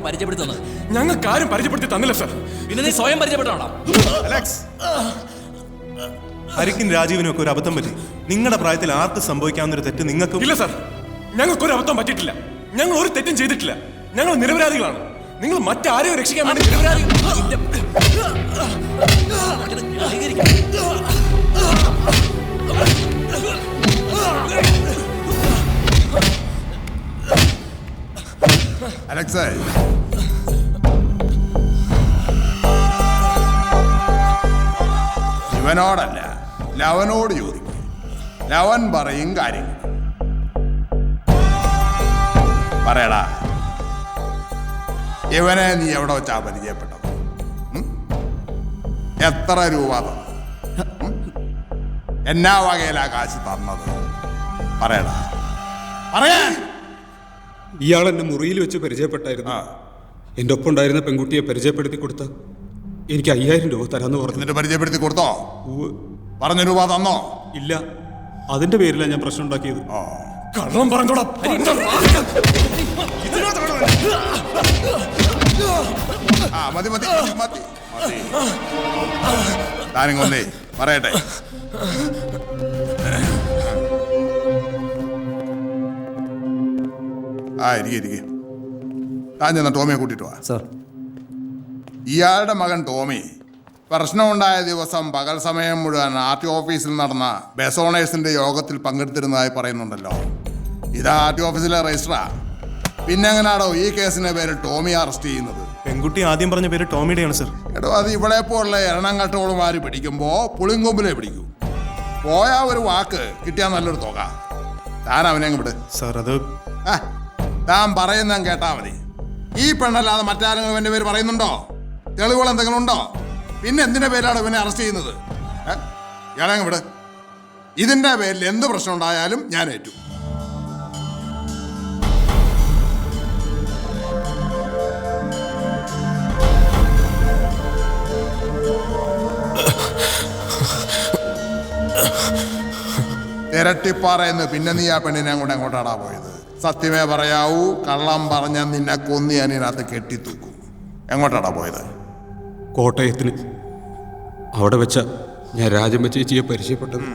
നമ്മളെ പരിചയപ്പെടുത്തുന്നത്. ഞങ്ങൾക്ക് ആരും പരിചയപ്പെടുത്തി തന്നില്ല സർ. പിന്നെ നീ സ്വയം പരിചയപ്പെട്ടാണോ? അലക്സ്, ഹരിക്കും രാജീവിനും ഒക്കെ ഒരു അബദ്ധം പറ്റി. നിങ്ങളുടെ പ്രായത്തിൽ ആർക്ക് സംഭവിക്കാവുന്ന ഒരു തെറ്റ് നിങ്ങൾക്കും ഇല്ല സർ. ഞങ്ങൾക്കൊരു അബദ്ധം പറ്റിയിട്ടില്ല. ഞങ്ങൾ ഒരു തെറ്റും ചെയ്തിട്ടില്ല. ഞങ്ങൾ നിരപരാധികളാണ്. നിങ്ങൾ മറ്റാരെയോ രക്ഷിക്കാൻ വേണ്ടി അലക്സേ, ഇവനോടല്ല ലവനോട് ചോദിക്കും. ലവൻ പറയും കാര്യങ്ങൾ. പറയടാ, ഇവനെ നീ എവിടെ വെച്ചാ പരിചയപ്പെട്ടത്? എത്ര രൂപ തന്നു? എന്നാ വകയിലാ കാശ് തന്നത്? പറയടാ, പറയാ. ഇയാൾ എന്നെ മുറിയിൽ വെച്ച് പരിചയപ്പെട്ടായിരുന്നു. എൻ്റെ ഒപ്പം ഉണ്ടായിരുന്ന പെൺകുട്ടിയെ പരിചയപ്പെടുത്തി കൊടുത്ത എനിക്ക് 5000 രൂപ തരാന്ന് പറഞ്ഞു. എന്നിട്ട് പരിചയപ്പെടുത്തി കൊടുത്തോ? പറഞ്ഞ രൂപ തന്നോ? ഇല്ല, അതിന്റെ പേരിലാണ് ഞാൻ പ്രശ്നം ഉണ്ടാക്കിയത്. കള്ളം പറഞ്ഞോടാ. മതി മതി മതി. താനിങ്ങൊന്നേ പറയട്ടെ. ഇരിക്കെ. താൻ ചെന്ന ടോമിയെ കൂട്ടിട്ട് വാ. സാർ, ഇയാളുടെ മകൻ ടോമി പ്രശ്നമുണ്ടായ ദിവസം പകൽ സമയം മുഴുവൻ RTO ഓഫീസിൽ നടന്ന ബസ് ഓണേഴ്സിന്റെ യോഗത്തിൽ പങ്കെടുത്തിരുന്നതായി പറയുന്നുണ്ടല്ലോ. ഇത് RTO ഓഫീസിലെ രജിസ്റ്ററാ. പിന്നെ എങ്ങനെയാണോ ഈ കേസിന്റെ പേര് ടോമി അറസ്റ്റ് ചെയ്യുന്നത്? പെൺകുട്ടി ആദ്യം പറഞ്ഞ പേര് ടോമിയുടെയാണ് സർ. എടോ, അത് ഇവിടെ പോലുള്ള എണ്ണം കട്ടോളുമാര് പിടിക്കുമ്പോ പുളിങ്കൊമ്പിലെ പിടിക്കൂ. പോയാ ഒരു വാക്ക് കിട്ടിയാ നല്ലൊരു തുക. താൻ അവനെ വിട് സാർ. അത് താൻ പറയുന്ന കേട്ടാ മതി. ഈ പെണ്ണല്ലാതെ മറ്റാരെങ്കിലും ഇവന്റെ പേര് പറയുന്നുണ്ടോ? തെളിവുകൾ എന്തെങ്കിലും ഉണ്ടോ? പിന്നെ എന്തിന്റെ പേരിലാണ് ഇവനെ അറസ്റ്റ് ചെയ്യുന്നത്? ഇയാളെ വിട്. ഇതിന്റെ പേരിൽ എന്ത് പ്രശ്നം ഉണ്ടായാലും ഞാൻ ഏറ്റു. ഇരട്ടിപ്പാറയെന്ന് പിന്നെ നീ ആ പെണ്ണിനെ കൊണ്ട് എങ്ങോട്ടാടാ പോയത്? സത്യമേ പറയാവൂ. കള്ളം പറഞ്ഞ നിന്നെ കൊന്നി അതിനകത്ത് കെട്ടിത്തൂക്കും. എങ്ങോട്ടാടാ പോയത്? കോട്ടയത്തിന്. അവിടെ വെച്ച ഞാൻ രാജമ്മ ചേച്ചിയെ പരിചയപ്പെട്ടത്.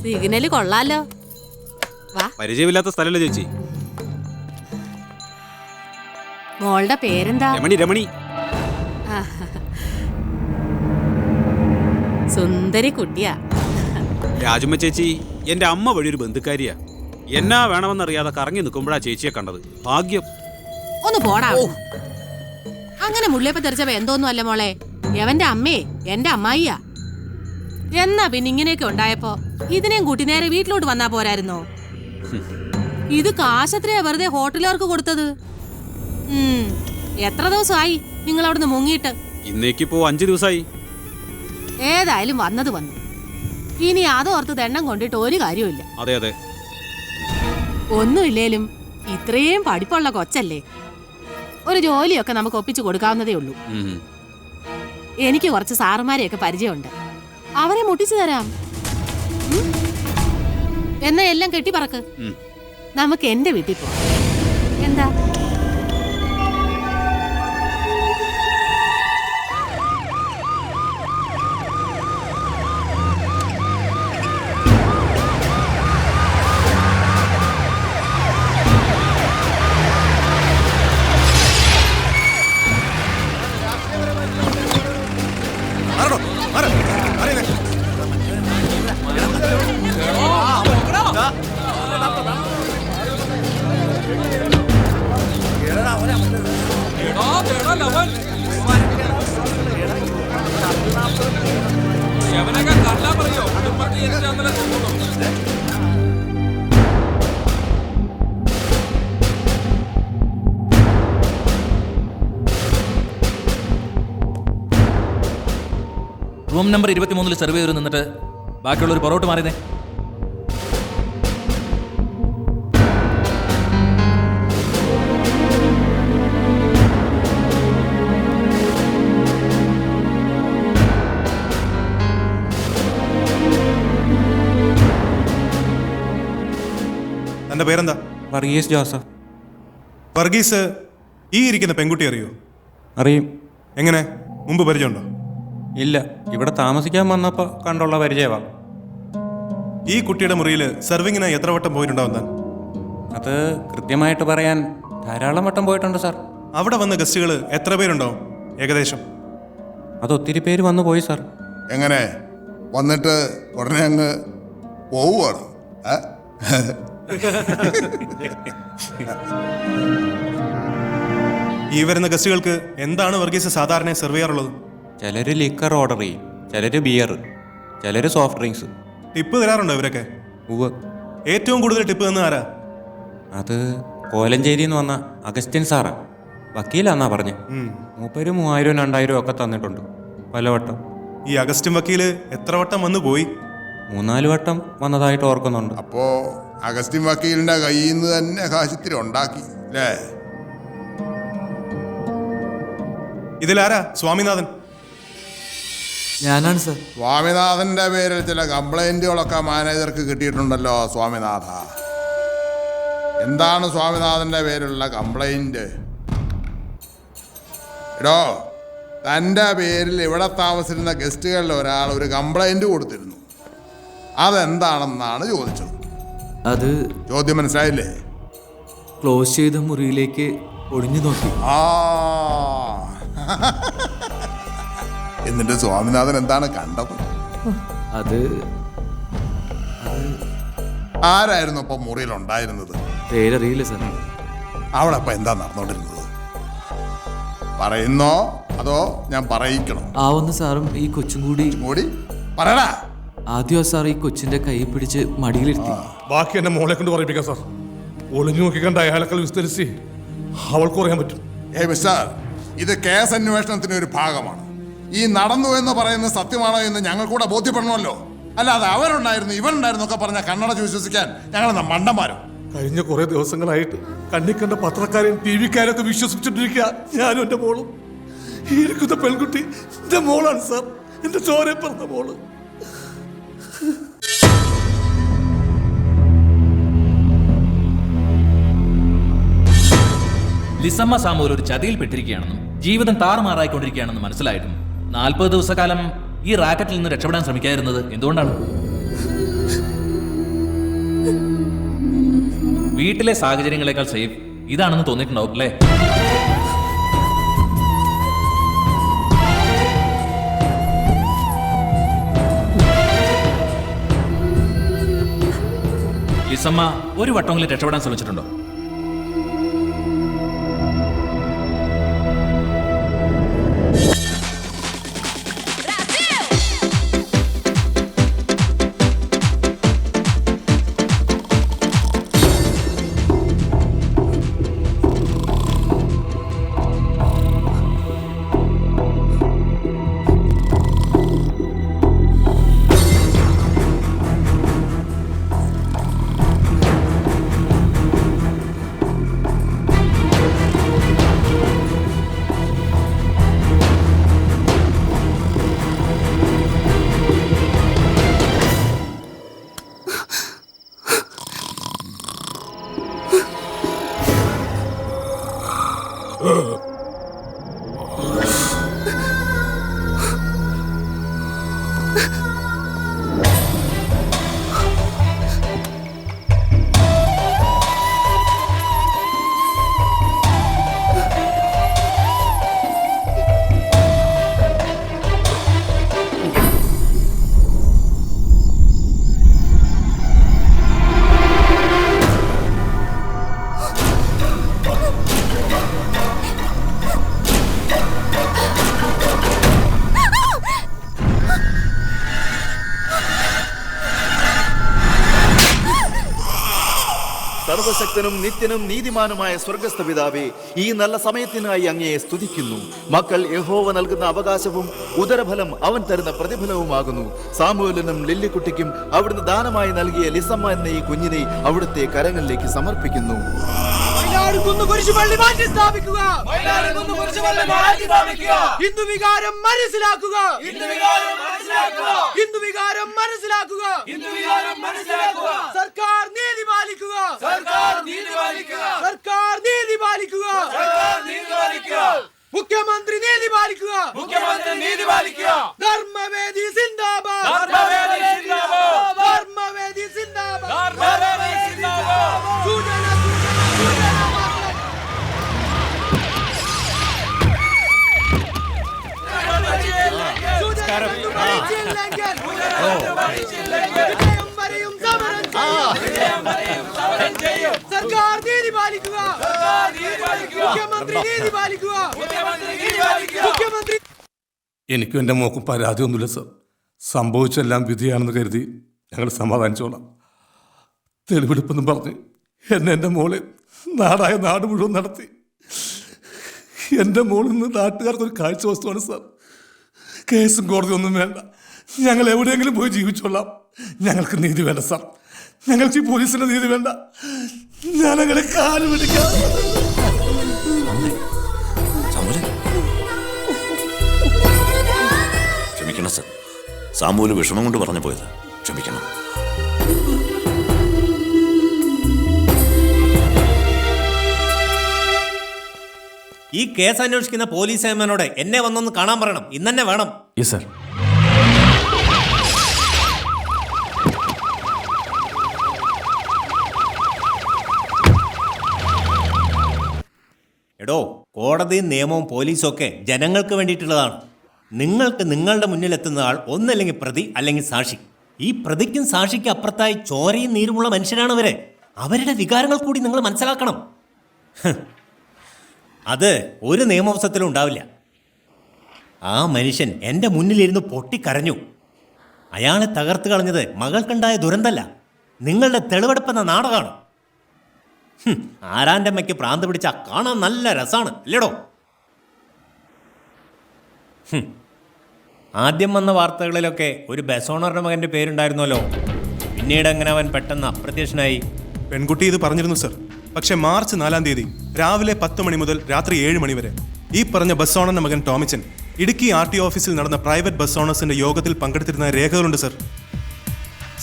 സിഗ്നല് കൊള്ളാലോ. പരിചയമില്ലാത്ത സ്ഥലല്ലേ ചേച്ചി? മോളുടെ പേരെന്താ? രമണി. രമണി. സുന്ദരി കുട്ടിയാ. രാജമ്മ ചേച്ചി എന്റെ അമ്മ വഴി ഒരു ബന്ധുക്കാരിയാ. എന്നാ വേണമെന്നറിയാതെ കറങ്ങി നിൽക്കുമ്പോഴാ ചേച്ചിയെ കണ്ടത്. ഭാഗ്യം. ഒന്ന് പോടാ. അങ്ങനെ മുള്ളിയപ്പ തെറിച്ചപ്പോ എന്തോന്നും അല്ല മോളെ. എവന്റെ അമ്മേ എന്റെ അമ്മായിയാ. എന്നാ പിന്നെ ഇങ്ങനെയൊക്കെ ഉണ്ടായപ്പോ ഇതിനെയും കൂട്ടി നേരെ വീട്ടിലോട്ട് വന്നാ പോരായിരുന്നോ? ഇത് കാശത്രയാ വെറുതെ ഹോട്ടലുകാർക്ക് കൊടുത്തത്. എത്ര ദിവസമായി നിങ്ങൾ അവിടുന്ന് മുങ്ങിയിട്ട്? ഇന്നേക്കിപ്പോ 5 ദിവസമായി. ഏതായാലും വന്നത് വന്നു. ഇനി അതോർത്ത് തെണ്ണം കൊണ്ടിട്ട് ഒരു കാര്യമില്ല. അതെ അതെ. ഒന്നുമില്ലേലും ഇത്രയും പഠിപ്പുള്ള കൊച്ചല്ലേ. ഒരു ജോലിയൊക്കെ നമുക്ക് ഒപ്പിച്ചു കൊടുക്കാവുന്നതേ ഉള്ളൂ. എനിക്ക് കുറച്ച് സാറുമാരെയൊക്കെ പരിചയമുണ്ട്. അവരെ മുട്ടിച്ചു തരാം. എന്നാ എല്ലാം കെട്ടിപ്പറക്ക്. നമുക്ക് എന്റെ വീട്ടിൽ പോവാം. എന്താ? എവനൊക്കെ റൂം നമ്പർ 23 സർവേ ചെയ്ത് നിന്നിട്ട് ബാക്കിയുള്ള ഒരു പൊറോട്ട് മാറിയതേ. തന്റെ പേരെന്താ? വർഗീസ് ജോസഫ്. വർഗീസ്, ഈ ഇരിക്കുന്ന പെൺകുട്ടി അറിയോ? അറിയും. എങ്ങനെ, മുമ്പ് പരിചയമുണ്ടോ? ഇല്ല, ഇവിടെ താമസിക്കാൻ വന്നപ്പോൾ കണ്ടുള്ള പരിചയമാണ്. ഈ കുട്ടിയുടെ മുറിയിൽ സർവിങ്ങിനായി എത്ര വട്ടം പോയിട്ടുണ്ടാവും താൻ? അത് കൃത്യമായിട്ട് പറയാൻ ധാരാളം വട്ടം പോയിട്ടുണ്ട് സാർ. അവിടെ വന്ന ഗസ്റ്റുകൾ എത്ര പേരുണ്ടാവും ഏകദേശം? അതൊത്തിരി പേര് വന്നു പോയി സാർ. എങ്ങനെ വന്നിട്ട് ഉടനെ അങ്ങ് പോവുകയാണ്? ഈ വരുന്ന ഗസ്റ്റുകൾക്ക് എന്താണ് വർഗീസ് സാധാരണ സെർവ് ചെയ്യാറുള്ളത്? ചിലർ ലിക്കർ ഓർഡർ ചെയ്യും, ചിലർ ബിയർ, ചിലർ സോഫ്റ്റ് ഡ്രിങ്ക്സ്. ടിപ്പ് തരാറുണ്ടോ ഇവരൊക്കെ? ഉവ്വ്. ഏറ്റവും കൂടുതൽ ടിപ്പ് തന്ന ആരാ? അത് കോലഞ്ചേരിയിൽ നിന്ന് വന്ന അഗസ്റ്റിൻ സാറാ. വക്കീലാന്നാ പറഞ്ഞേ. മൂപ്പര് 3000 2000 ഒക്കെ തന്നിട്ടുണ്ട് പലവട്ടം. ഈ അഗസ്റ്റിൻ വക്കീല് എത്ര വട്ടം വന്നു പോയി? 3-4 വട്ടം വന്നതായിട്ട് ഓർക്കുന്നുണ്ട്. അപ്പോ അഗസ്റ്റിൻ വക്കീലിന്റെ കയ്യിൽ നിന്ന് തന്നെ കാശിത്തിരി ഉണ്ടാക്കി അല്ലേ? ഇതിലാരാ സ്വാമിനാഥൻ? ഞാനാണ് സർ. സ്വാമിനാഥന്റെ പേരിൽ ചില കംപ്ലൈന്റുകളൊക്കെ മാനേജർക്ക് കിട്ടിയിട്ടുണ്ടല്ലോ സ്വാമിനാഥ. എന്താണ് സ്വാമിനാഥന്റെ പേരിലുള്ള കംപ്ലൈന്റ്? എടോ, തൻ്റെ പേരിൽ ഇവിടെ താമസിച്ചിരുന്ന ഗസ്റ്റുകളിൽ ഒരാൾ ഒരു കംപ്ലൈന്റ് കൊടുത്തിരുന്നു. അതെന്താണെന്നാണ് ചോദിച്ചത്. അത് ചോദ്യം മനസ്സിലായില്ലേ? ക്ലോസ് ചെയ്ത മുറിയിലേക്ക് ഒളിഞ്ഞു നോക്കി. ആ എന്നിട്ട് സ്വാമിനാഥൻ എന്താണ് കണ്ടത്? അത് ആരായിരുന്നു അപ്പൊ മുറിയിൽ ഉണ്ടായിരുന്നത്? പേരറിയില്ല സർ. അവിടെ അപ്പൊ എന്താ നടന്നോണ്ടിരുന്നത്? പറയുന്നോ അതോ ഞാൻ പറയിക്കണം? ആവുന്ന സാറും ഈ കൊച്ചും കൂടി പറയടാ. ആദ്യം സാർ ഈ കൊച്ചിന്റെ കൈ പിടിച്ച് മടിയിലിരുത്തി. ബാക്കി എന്നെ മോളെ കൊണ്ട് പറയിപ്പിക്കാം സാർ. ഒളിഞ്ഞു നോക്കി കണ്ട അയാളെക്കാൾ വിസ്തരിച്ച് അവൾക്ക് പറയാൻ പറ്റും. ഏയ് മിസ്റ്റർ, ഇത് കേസ് അന്വേഷണത്തിന്റെ ഒരു ഭാഗമാണ്. ഈ നടന്നു എന്ന് പറയുന്നത് സത്യമാണോ എന്ന് ഞങ്ങൾ കൂടെ ബോധ്യപ്പെടണമല്ലോ. അല്ലാതെ അവരുണ്ടായിരുന്നു ഇവരുണ്ടായിരുന്നു ഒക്കെ പറഞ്ഞ കണ്ണടച്ച് വിശ്വസിക്കാൻ ഞങ്ങളെന്താ മണ്ടന്മാരോ? കഴിഞ്ഞ കുറെ ദിവസങ്ങളായിട്ട് കണ്ണിക്കണ്ട പത്രക്കാരെയും ടി വിക്കാരൊക്കെ വിശ്വസിച്ചിട്ടിരിക്കുക ഞാനും എൻ്റെ മോളും. ഈ ഇരിക്കുന്ന പെൺകുട്ടി എൻ്റെ മോളാണ് സാർ, എൻ്റെ ചോരയെ പറഞ്ഞ മോള്. ലിസമ്മ സാമൂൽ ഒരു ചതിയിൽപ്പെട്ടിരിക്കുകയാണെന്നും ജീവിതം താറുമാറായിക്കൊണ്ടിരിക്കുകയാണെന്ന് മനസ്സിലായിട്ടും 40 ദിവസക്കാലം ഈ റാക്കറ്റിൽ നിന്ന് രക്ഷപ്പെടാൻ ശ്രമിക്കാതിരുന്നത് എന്തുകൊണ്ടാണ്? വീട്ടിലെ സാഹചര്യങ്ങളെക്കാൾ സേഫ് ഇതാണെന്ന് തോന്നിയിട്ടുണ്ടാവും അല്ലേ? ലിസമ്മ ഒരു വട്ടമെങ്കിലും രക്ഷപ്പെടാൻ ശ്രമിച്ചിട്ടുണ്ടോ? സർവശക്തനും നിത്യനും നീതിമാനുമായ സ്വർഗസ്ഥ പിതാവേ, ഈ നല്ല സമയത്തിനായി അങ്ങയെ സ്തുതിക്കുന്നു. മക്കൾ യഹോവ നൽകുന്ന അവകാശവും ഉദരഫലം അവൻ തരുന്ന പ്രതിഫലവുമാകുന്നു. സാമുവേലിനും ലില്ലിക്കുട്ടിക്കും അവിടുന്ന് ദാനമായി നൽകിയ ലിസമ്മ എന്ന ഈ കുഞ്ഞിനെ അവിടുത്തെ കരങ്ങളിലേക്ക് സമർപ്പിക്കുന്നു. സർക്കാർ നീതി പാലിക്കുക. മുഖ്യമന്ത്രി നീതി പാലിക്കുക. ധർമ്മവേദി സിന്ദാബാദ്. ധർമ്മവേദി സിന്ദാബാദ്. സർക്കാർ നീതി പാലിക്കുക. മുഖ്യമന്ത്രി നീതി പാലിക്കുക. മുഖ്യമന്ത്രി. എനിക്കും എൻ്റെ മോക്കും പരാതിയൊന്നുമില്ല സർ. സംഭവിച്ചെല്ലാം വിധിയാണെന്ന് കരുതി ഞങ്ങൾ സമാധാനിച്ചോളാം. തെളിവെടുപ്പെന്നും പറഞ്ഞ് എൻ്റെ മോളെ നാടായ നാട് മുഴുവൻ നടത്തി. എൻ്റെ മോളിൽ നിന്ന് നാട്ടുകാർക്കൊരു കാഴ്ച വസ്തുവാണ് സാർ. കേസും കോടതിയൊന്നും വേണ്ട, ഞങ്ങൾ എവിടെയെങ്കിലും പോയി ജീവിച്ചോളാം. ഞങ്ങൾക്ക് നീതി വേണ്ട സാർ. ഞങ്ങൾക്ക് ഈ പോലീസിന്റെ നീതി വേണ്ട. ഞാനങ്ങനെ കാല് പിടിക്കാം. ക്ഷമിക്കണം സർ, സാമൂല് വിഷമം കൊണ്ട് പറഞ്ഞു പോയത്. ക്ഷമിക്കണം. ഈ കേസ് അന്വേഷിക്കുന്ന പോലീസ് ഏമാനോട് എന്നെ വന്നൊന്ന് കാണാൻ പറയണം. ഇന്നെ വേണം. Yes sir. എടോ, കോടതിയും നിയമവും പോലീസും ഒക്കെ ജനങ്ങൾക്ക് വേണ്ടിയിട്ടുള്ളതാണ്. നിങ്ങൾക്ക് നിങ്ങളുടെ മുന്നിലെത്തുന്ന ആൾ ഒന്നല്ലെങ്കിൽ പ്രതി അല്ലെങ്കിൽ സാക്ഷി. ഈ പ്രതിക്കും സാക്ഷിക്കും അപ്പുറത്തായി ചോരയും നീരുമുള്ള മനുഷ്യരാണ് അവരെ. അവരുടെ വികാരങ്ങൾ കൂടി നിങ്ങൾ മനസ്സിലാക്കണം. അത് ഒരു നിയമവശത്തിലും ഉണ്ടാവില്ല. ആ മനുഷ്യൻ എൻ്റെ മുന്നിലിരുന്ന് പൊട്ടിക്കരഞ്ഞു. അയാളെ തകർത്ത് കളഞ്ഞത് മകൾക്കുണ്ടായ ദുരന്തമല്ല, നിങ്ങളുടെ തെളിവെടുപ്പെന്ന നാടകമാണ്. ആരാൻ്റെ അമ്മയ്ക്ക് പ്രാന്ത് പിടിച്ചാൽ കാണാൻ നല്ല രസമാണ് അല്ലേടോ? ആദ്യം വന്ന വാർത്തകളിലൊക്കെ ഒരു ബസ് ഓണറുടെ മകൻ്റെ പേരുണ്ടായിരുന്നല്ലോ. പിന്നീട് എങ്ങനെ അവൻ പെട്ടെന്ന് അപ്രത്യക്ഷനായി? പെൺകുട്ടി ഇത് പറഞ്ഞിരുന്നു സർ. പക്ഷേ മാർച്ച് 4-ാം തീയതി രാവിലെ 10 മണി മുതൽ രാത്രി 7 മണി വരെ ഈ പറഞ്ഞ ബസ് ഓണറിന്റെ മകൻ ടോമിച്ചൻ ഇടുക്കി RTO ഓഫീസിൽ നടന്ന പ്രൈവറ്റ് ബസ് ഓണേഴ്സിന്റെ യോഗത്തിൽ പങ്കെടുത്തിരുന്ന രേഖകളുണ്ട് സർ.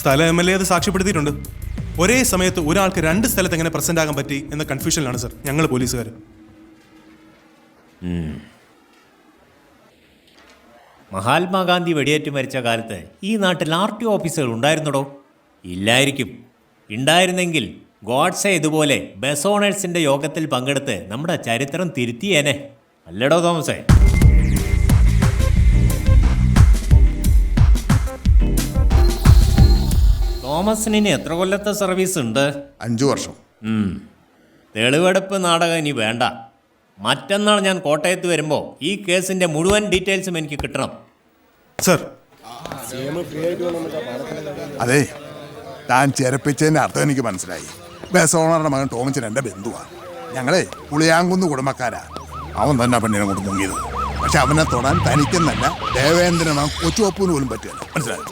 സ്ഥല MLA അത് സാക്ഷ്യപ്പെടുത്തിയിട്ടുണ്ട്. ഒരേ സമയത്ത് ഒരാൾക്ക് 2 സ്ഥലത്ത് എങ്ങനെ പ്രസന്റ് ആകാൻ പറ്റി എന്ന കൺഫ്യൂഷനിലാണ് സർ ഞങ്ങൾ പോലീസുകാർ. മഹാത്മാഗാന്ധി വെടിയേറ്റ് മരിച്ച കാലത്ത് ഈ നാട്ടിൽ RTO ഓഫീസുകൾ ഉണ്ടായിരുന്നടോ? ഇല്ലായിരിക്കും. ഉണ്ടായിരുന്നെങ്കിൽ ഗോഡ്സെ ഇതുപോലെ ബസ് ഓണേഴ്സിന്റെ യോഗത്തിൽ പങ്കെടുത്ത് നമ്മുടെ ചരിത്രം തിരുത്തിയേനെ. അല്ലടോ തോമസേ? തോമസിന് ഇനി എത്ര കൊല്ലത്തെ സർവീസ് ഉണ്ട്? 5 വർഷം. തെളിവെടുപ്പ് നാടകം ഇനി വേണ്ട. മറ്റന്നാൾ ഞാൻ കോട്ടയത്ത് വരുമ്പോൾ ഈ കേസിന്റെ മുഴുവൻ ഡീറ്റെയിൽസും എനിക്ക് കിട്ടണം. സർ. അതെ, താൻ ചെറുപ്പിച്ചതിന്റെ അർത്ഥം എനിക്ക് മനസ്സിലായി. ബസ് ഓണറുടെ മകൻ ടോമിച്ചൻ എൻ്റെ ബന്ധുവാണ്. ഞങ്ങളെ പുളിയാങ്കുന്ന് കുടുംബക്കാരാ. അവൻ തന്നെ പെണ്ണിനെ കൊണ്ട് മുങ്ങിയത്. പക്ഷെ അവനെ തൊടാൻ തനിക്കെന്നല്ല ദേവേന്ദ്രനോ കൊച്ചുവപ്പൂന് പോലും പറ്റില്ല. മനസ്സിലായി?